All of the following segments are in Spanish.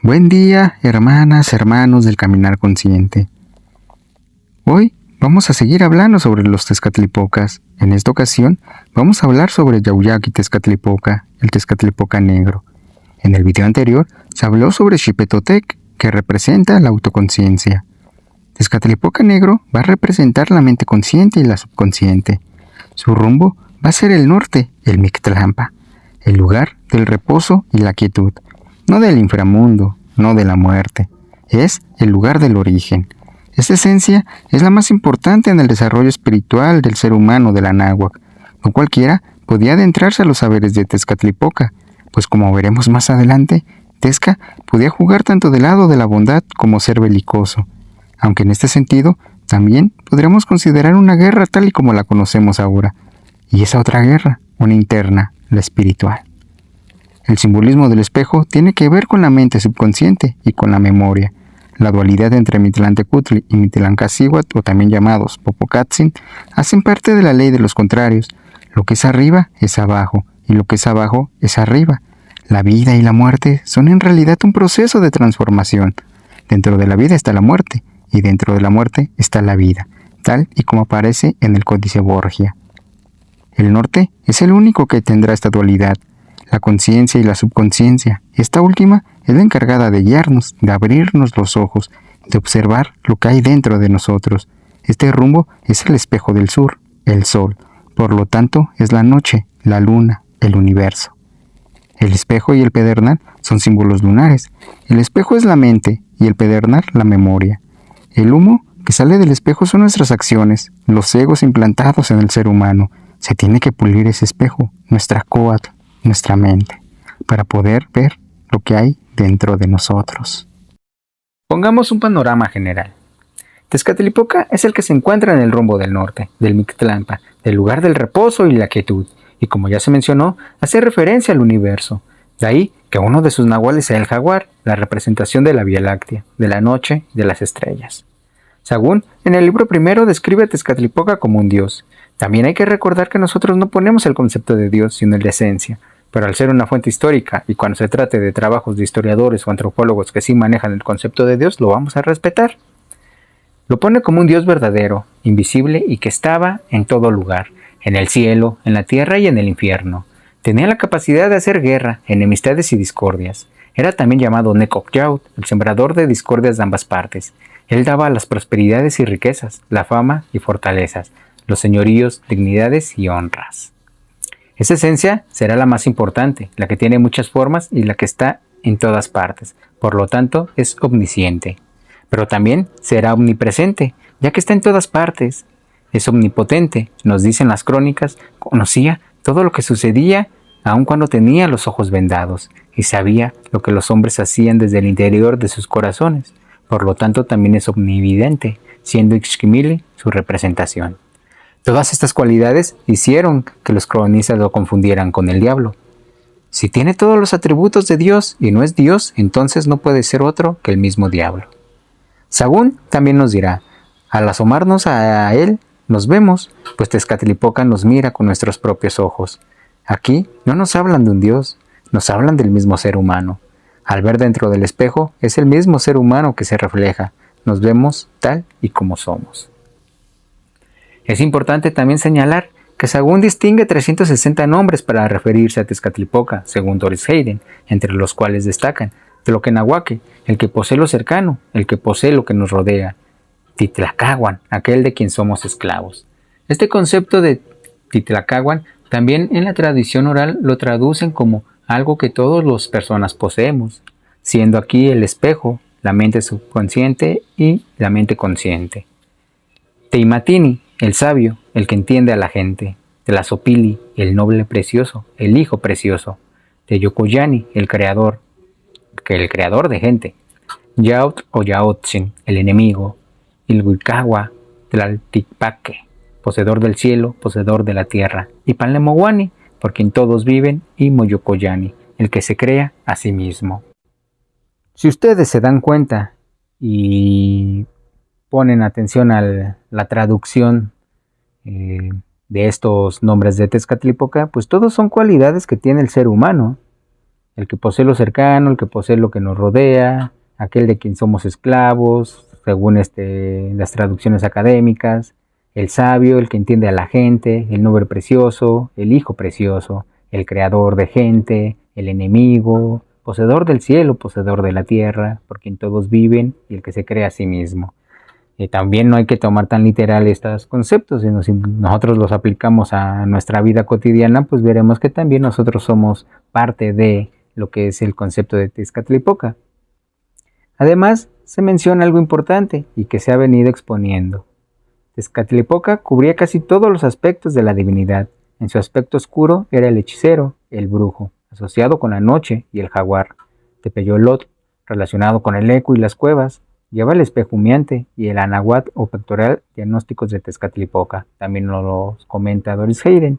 Buen día, hermanas, hermanos del Caminar Consciente. Hoy vamos a seguir hablando sobre los Tezcatlipocas. En esta ocasión vamos a hablar sobre Yauyaqui Tezcatlipoca, el Tezcatlipoca negro. En el video anterior se habló sobre Xipetotec, que representa la autoconciencia. Tezcatlipoca negro va a representar la mente consciente y la subconsciente. Su rumbo va a ser el norte, el Mictlampa, el lugar del reposo y la quietud. No del inframundo, no de la muerte. Es el lugar del origen. Esta esencia es la más importante en el desarrollo espiritual del ser humano de la náhuatl. No cualquiera podía adentrarse a los saberes de Tezcatlipoca, pues como veremos más adelante, Tezca podía jugar tanto del lado de la bondad como ser belicoso. Aunque en este sentido, también podríamos considerar una guerra tal y como la conocemos ahora. Y esa otra guerra, una interna, la espiritual. El simbolismo del espejo tiene que ver con la mente subconsciente y con la memoria. La dualidad entre Mitlantecutli y Mitlancacíhuatl, o también llamados Popocatzin, hacen parte de la ley de los contrarios. Lo que es arriba es abajo, y lo que es abajo es arriba. La vida y la muerte son en realidad un proceso de transformación. Dentro de la vida está la muerte, y dentro de la muerte está la vida, tal y como aparece en el Códice Borgia. El norte es el único que tendrá esta dualidad. La conciencia y la subconsciencia. Esta última es la encargada de guiarnos, de abrirnos los ojos, de observar lo que hay dentro de nosotros. Este rumbo es el espejo del sur, el sol. Por lo tanto, es la noche, la luna, el universo. El espejo y el pedernal son símbolos lunares. El espejo es la mente y el pedernal la memoria. El humo que sale del espejo son nuestras acciones, los egos implantados en el ser humano. Se tiene que pulir ese espejo, nuestra coatl, nuestra mente, para poder ver lo que hay dentro de nosotros. Pongamos un panorama general. Tezcatlipoca es el que se encuentra en el rumbo del norte, del Mictlampa, del lugar del reposo y la quietud, y como ya se mencionó, hace referencia al universo. De ahí que uno de sus nahuales sea el jaguar, la representación de la Vía Láctea, de la noche y de las estrellas. Sagún, en el libro primero, describe a Tezcatlipoca como un dios. También hay que recordar que nosotros no ponemos el concepto de Dios, sino el de esencia. Pero al ser una fuente histórica, y cuando se trate de trabajos de historiadores o antropólogos que sí manejan el concepto de Dios, lo vamos a respetar. Lo pone como un Dios verdadero, invisible y que estaba en todo lugar, en el cielo, en la tierra y en el infierno. Tenía la capacidad de hacer guerra, enemistades y discordias. Era también llamado Necocyautl, el sembrador de discordias de ambas partes. Él daba las prosperidades y riquezas, la fama y fortalezas, los señoríos, dignidades y honras. Esa esencia será la más importante, la que tiene muchas formas y la que está en todas partes. Por lo tanto, es omnisciente. Pero también será omnipresente, ya que está en todas partes. Es omnipotente, nos dicen las crónicas, conocía todo lo que sucedía aun cuando tenía los ojos vendados y sabía lo que los hombres hacían desde el interior de sus corazones. Por lo tanto, también es omnividente, siendo Ixquimili su representación. Todas estas cualidades hicieron que los cronistas lo confundieran con el diablo. Si tiene todos los atributos de Dios y no es Dios, entonces no puede ser otro que el mismo diablo. Sagún también nos dirá, al asomarnos a él, nos vemos, pues Tezcatlipoca nos mira con nuestros propios ojos. Aquí no nos hablan de un Dios, nos hablan del mismo ser humano. Al ver dentro del espejo, es el mismo ser humano que se refleja. Nos vemos tal y como somos. Es importante también señalar que Sagún distingue 360 nombres para referirse a Tezcatlipoca, según Doris Hayden, entre los cuales destacan Tloquenahuaque, el que posee lo cercano, el que posee lo que nos rodea, Titlacahuan, aquel de quien somos esclavos. Este concepto de Titlacahuan también en la tradición oral lo traducen como algo que todas las personas poseemos, siendo aquí el espejo, la mente subconsciente y la mente consciente. Teimatini, el sabio, el que entiende a la gente. Tlazopili, el noble precioso, el hijo precioso. Teyocoyani, el creador de gente. Yautl o Yaotzin, el enemigo. Ilhuicagua, Tlaltipaque, poseedor del cielo, poseedor de la tierra. Y Panlemoguani, por quien todos viven, y Moyocoyani, el que se crea a sí mismo. Si ustedes se dan cuenta y ponen atención a la traducción de estos nombres de Tezcatlipoca, pues todos son cualidades que tiene el ser humano. el que posee lo cercano, el que posee lo que nos rodea, aquel de quien somos esclavos, según las traducciones académicas, el sabio, el que entiende a la gente, el nombre precioso, el hijo precioso, el creador de gente, el enemigo, poseedor del cielo, poseedor de la tierra, por quien todos viven y el que se cree a sí mismo. También no hay que tomar tan literal estos conceptos, sino si nosotros los aplicamos a nuestra vida cotidiana, pues veremos que también nosotros somos parte de lo que es el concepto de Tezcatlipoca. Además, se menciona algo importante y que se ha venido exponiendo. Tezcatlipoca cubría casi todos los aspectos de la divinidad. En su aspecto oscuro era el hechicero, el brujo, asociado con la noche y el jaguar. Tepeyolotl, relacionado con el eco y las cuevas. Lleva el espejo humeante y el anahuat o pectoral diagnósticos de Tezcatlipoca. También nos los comenta Doris Hayden.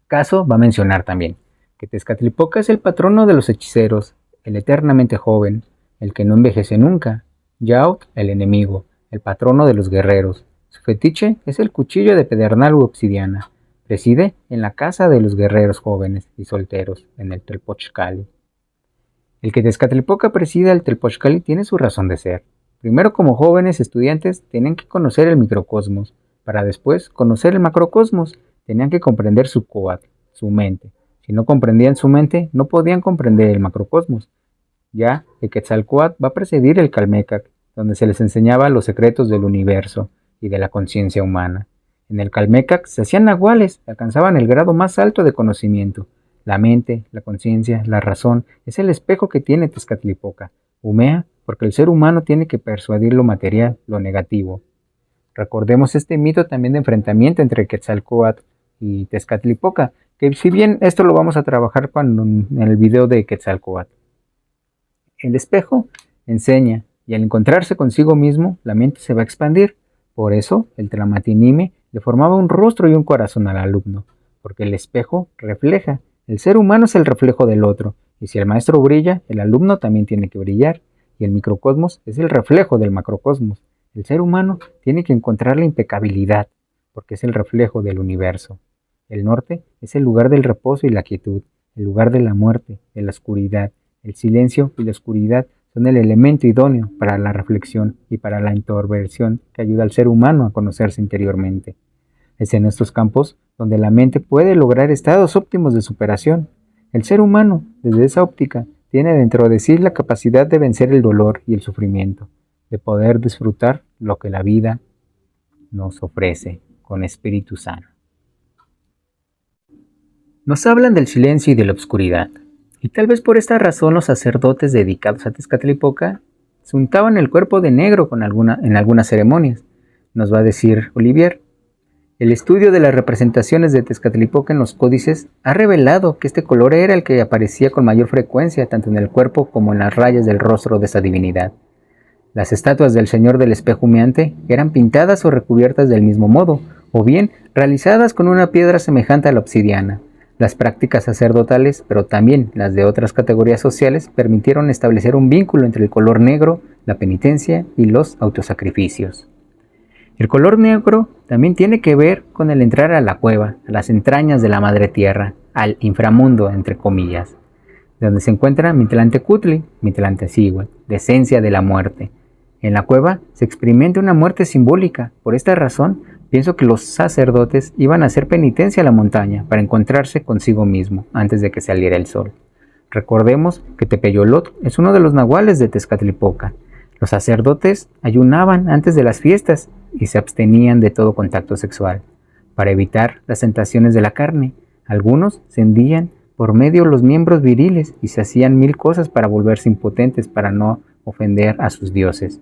Caso va a mencionar también que Tezcatlipoca es el patrono de los hechiceros, el eternamente joven, el que no envejece nunca. Yaut, el enemigo, el patrono de los guerreros. Su fetiche es el cuchillo de pedernal u obsidiana. Reside en la casa de los guerreros jóvenes y solteros, en el Telpochcali. El que Tezcatlipoca presida el Telpochcali tiene su razón de ser. Primero, como jóvenes estudiantes, tenían que conocer el microcosmos, para después conocer el macrocosmos. Tenían que comprender su coat, su mente. Si no comprendían su mente, no podían comprender el macrocosmos. Ya el Quetzalcóatl va a precedir el Calmecac, donde se les enseñaba los secretos del universo y de la conciencia humana. En el Calmecac se hacían nahuales, alcanzaban el grado más alto de conocimiento. La mente, la conciencia, la razón, es el espejo que tiene Tezcatlipoca. Humea porque el ser humano tiene que persuadir lo material, lo negativo. Recordemos este mito también de enfrentamiento entre Quetzalcóatl y Tezcatlipoca, que si bien esto lo vamos a trabajar en el video de Quetzalcóatl. El espejo enseña, y al encontrarse consigo mismo, la mente se va a expandir. Por eso, el Tlamatinime le formaba un rostro y un corazón al alumno, porque el espejo refleja. El ser humano es el reflejo del otro, y si el maestro brilla, el alumno también tiene que brillar, y el microcosmos es el reflejo del macrocosmos. El ser humano tiene que encontrar la impecabilidad, porque es el reflejo del universo. El norte es el lugar del reposo y la quietud, el lugar de la muerte, de la oscuridad. El silencio y la oscuridad son el elemento idóneo para la reflexión y para la introversión que ayuda al ser humano a conocerse interiormente. Es en estos campos donde la mente puede lograr estados óptimos de superación. El ser humano, desde esa óptica, tiene dentro de sí la capacidad de vencer el dolor y el sufrimiento, de poder disfrutar lo que la vida nos ofrece con espíritu sano. Nos hablan del silencio y de la oscuridad, y tal vez por esta razón los sacerdotes dedicados a Tezcatlipoca se untaban el cuerpo de negro en algunas ceremonias, nos va a decir Olivier. El estudio de las representaciones de Tezcatlipoca en los códices ha revelado que este color era el que aparecía con mayor frecuencia tanto en el cuerpo como en las rayas del rostro de esa divinidad. Las estatuas del Señor del Espejo Humeante eran pintadas o recubiertas del mismo modo, o bien realizadas con una piedra semejante a la obsidiana. Las prácticas sacerdotales, pero también las de otras categorías sociales, permitieron establecer un vínculo entre el color negro, la penitencia y los autosacrificios. El color negro también tiene que ver con el entrar a la cueva, a las entrañas de la madre tierra, al inframundo, entre comillas, donde se encuentra Mitlantecutli, Mitlantecíhuatl, la esencia de la muerte. En la cueva se experimenta una muerte simbólica. Por esta razón, pienso que los sacerdotes iban a hacer penitencia a la montaña para encontrarse consigo mismo antes de que saliera el sol. Recordemos que Tepeyolotl es uno de los nahuales de Tezcatlipoca. Los sacerdotes ayunaban antes de las fiestas y se abstenían de todo contacto sexual, para evitar las tentaciones de la carne. Algunos se hendían por medio los miembros viriles y se hacían mil cosas para volverse impotentes para no ofender a sus dioses.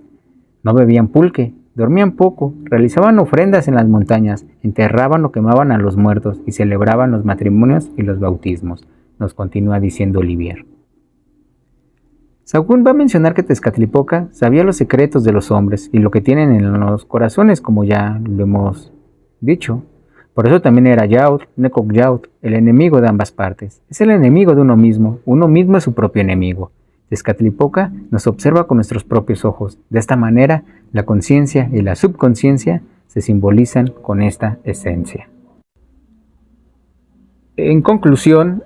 No bebían pulque, dormían poco, realizaban ofrendas en las montañas, enterraban o quemaban a los muertos y celebraban los matrimonios y los bautismos, nos continúa diciendo Olivier. Sahagún va a mencionar que Tezcatlipoca sabía los secretos de los hombres y lo que tienen en los corazones, como ya lo hemos dicho. Por eso también era Yaut, Necoc Yaut, el enemigo de ambas partes. Es el enemigo de uno mismo es su propio enemigo. Tezcatlipoca nos observa con nuestros propios ojos. De esta manera, la conciencia y la subconsciencia se simbolizan con esta esencia. En conclusión,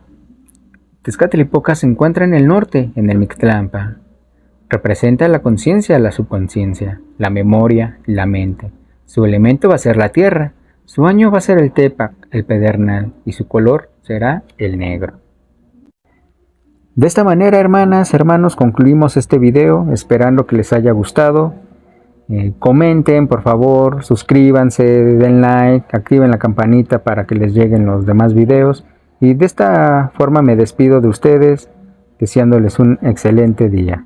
Tezcatlipoca se encuentra en el norte, en el Mictlampa. Representa la conciencia, la subconsciencia, la memoria, la mente. Su elemento va a ser la tierra, su año va a ser el tépac, el pedernal, y su color será el negro. De esta manera, hermanas, hermanos, concluimos este video, esperando que les haya gustado. Comenten, por favor, suscríbanse, den like, activen la campanita para que les lleguen los demás videos. Y de esta forma me despido de ustedes, deseándoles un excelente día.